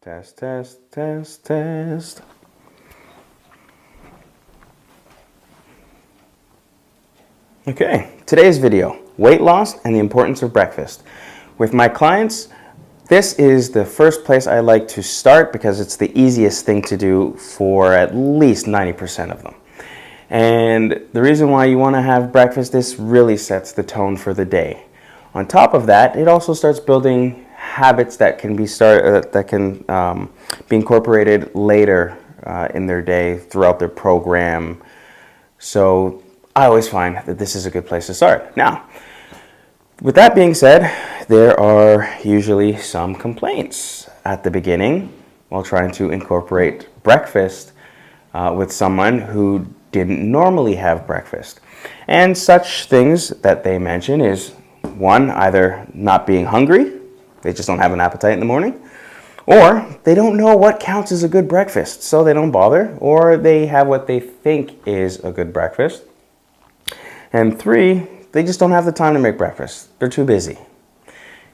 Test, test, test, test. Okay, today's video, weight loss and the importance of breakfast. With my clients, this is the first place I like to start because it's the easiest thing to do for at least 90% of them. And the reason why you want to have breakfast, this really sets the tone for the day. On top of that, it also starts building habits that can be be incorporated later in their day throughout their program. So I always find that this is a good place to start. Now, with that being said, there are usually some complaints at the beginning while trying to incorporate breakfast with someone who didn't normally have breakfast. And such things that they mention is, one, either not being hungry, they just don't have an appetite in the morning, or they don't know what counts as a good breakfast, so they don't bother, or they have what they think is a good breakfast. And three, they just don't have the time to make breakfast. They're too busy.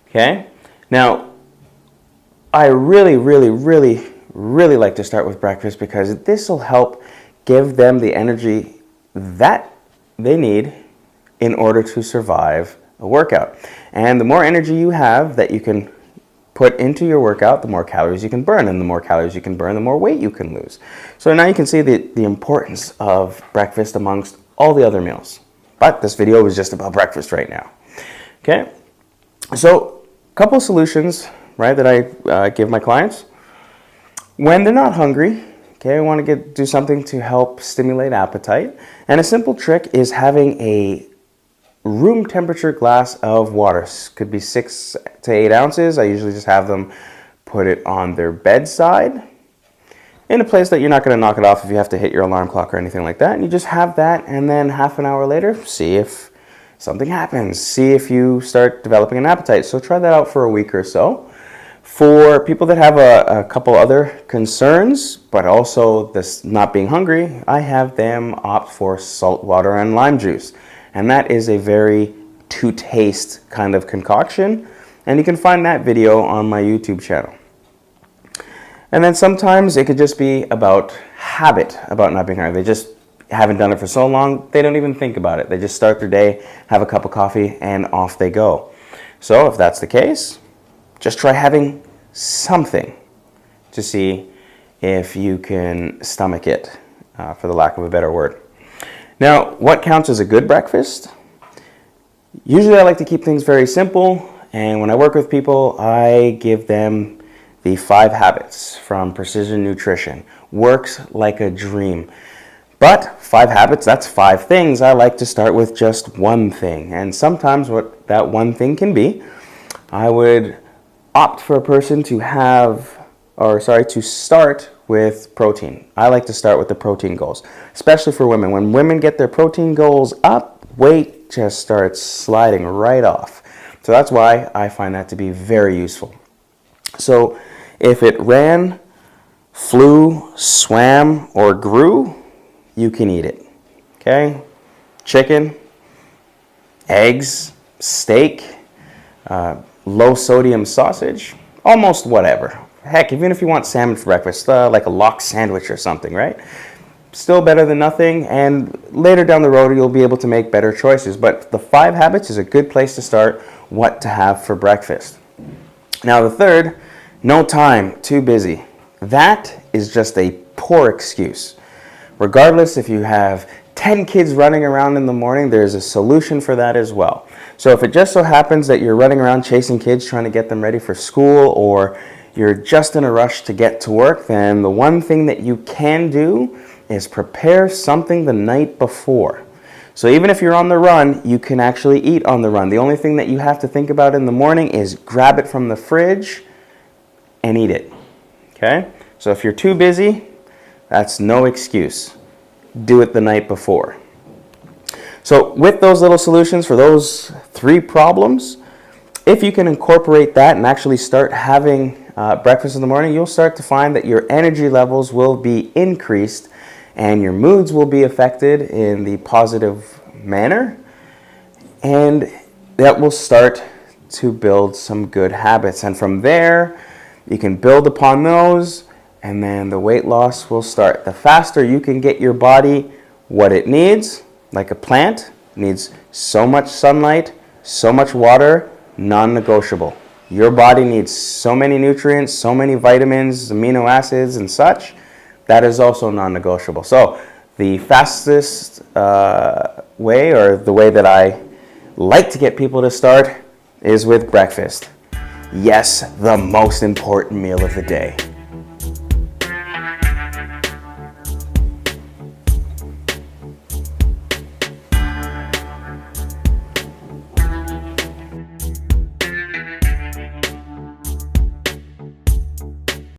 Okay? Now, I really like to start with breakfast because this will help give them the energy that they need in order to survive a workout. And the more energy you have that you can put into your workout, the more calories you can burn, and the more calories you can burn, the more weight you can lose. So now you can see the importance of breakfast amongst all the other meals. But this video is just about breakfast right now. Okay, so a couple of solutions, right, that I give my clients. When they're not hungry, okay, I want to do something to help stimulate appetite. And a simple trick is having a room temperature glass of water. Could be 6 to 8 ounces. I usually just have them put it on their bedside in a place that you're not going to knock it off if you have to hit your alarm clock or anything like that. And you just have that, and then half an hour later, see if something happens. See if you start developing an appetite. So try that out for a week or so. For people that have a couple other concerns, but also this not being hungry, I have them opt for salt water and lime juice. And that is a very to-taste kind of concoction. And you can find that video on my YouTube channel. And then sometimes it could just be about habit, about not being hungry. They just haven't done it for so long, they don't even think about it. They just start their day, have a cup of coffee, and off they go. So if that's the case, just try having something to see if you can stomach it, for the lack of a better word. Now, what counts as a good breakfast? Usually I like to keep things very simple, and when I work with people, I give them the 5 habits from Precision Nutrition. Works like a dream. But 5 habits, that's 5 things. I like to start with just one thing. And sometimes what that one thing can be, I would opt for a person to start with protein. I like to start with the protein goals, especially for women. When women get their protein goals up, weight just starts sliding right off. So that's why I find that to be very useful. So if it ran, flew, swam, or grew, you can eat it. Okay? Chicken, eggs, steak, low sodium sausage, almost whatever. Heck, even if you want salmon for breakfast, like a lox sandwich or something, right? Still better than nothing, and later down the road you'll be able to make better choices. But the 5 habits is a good place to start what to have for breakfast. Now the third, no time, too busy. That is just a poor excuse. Regardless if you have 10 kids running around in the morning, there's a solution for that as well. So if it just so happens that you're running around chasing kids trying to get them ready for school, or you're just in a rush to get to work, then the one thing that you can do is prepare something the night before. So even if you're on the run, you can actually eat on the run. The only thing that you have to think about in the morning is grab it from the fridge and eat it. Okay? So if you're too busy, that's no excuse. Do it the night before. So with those little solutions for those 3 problems, if you can incorporate that and actually start having breakfast in the morning, you'll start to find that your energy levels will be increased and your moods will be affected in the positive manner, and that will start to build some good habits. And from there, You can build upon those, and then the weight loss will start. The faster you can get your body what it needs, like a plant needs so much sunlight, so much water, non-negotiable. Your body needs so many nutrients, so many vitamins, amino acids, and such. That is also non-negotiable. So the fastest way, or the way that I like to get people to start, is with breakfast. Yes, the most important meal of the day.